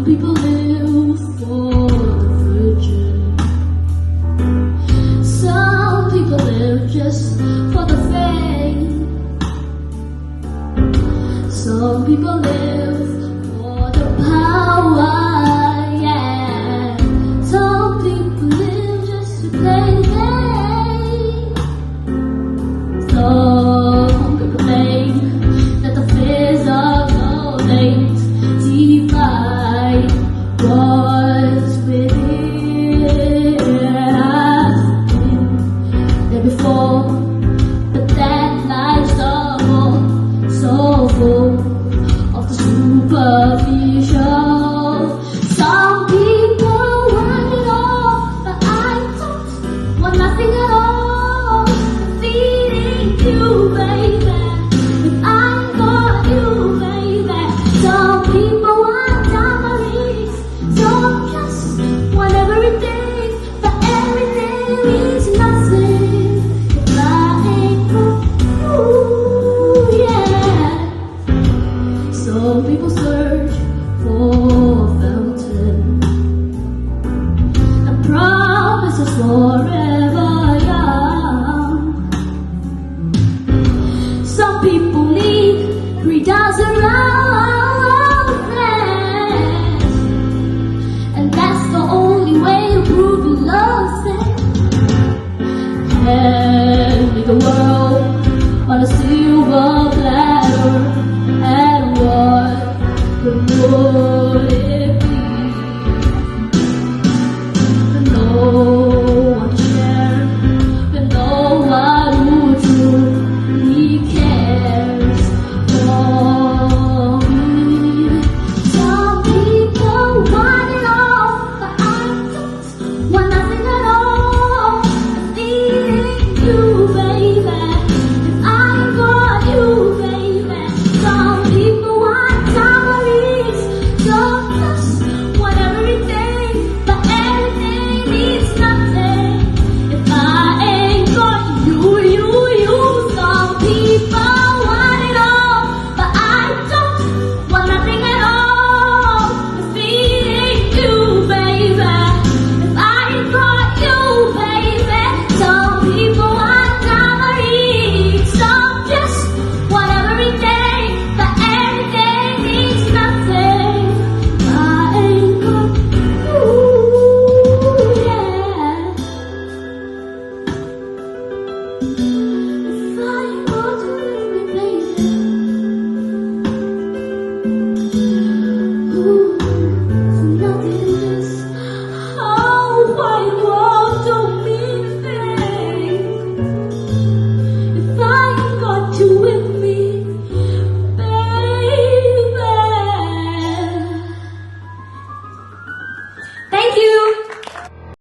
people live for the future. Some people live just for the fame. Some people live for the power. Yeah. Some people live just to play the game. Some people claim that the physical things divide what's within us. There before, but that life's all so full of the superficial. Some people want it all, but I don't want nothing at all. Feeding you, baby, but I got you, baby. Some people want diamonds, some just want everything, but everything means nothing if I ain't got you, yeah. Some people search for a fountain and promises forever young. Some people need 3,000 roses, and that's the only way to prove you love them. And the world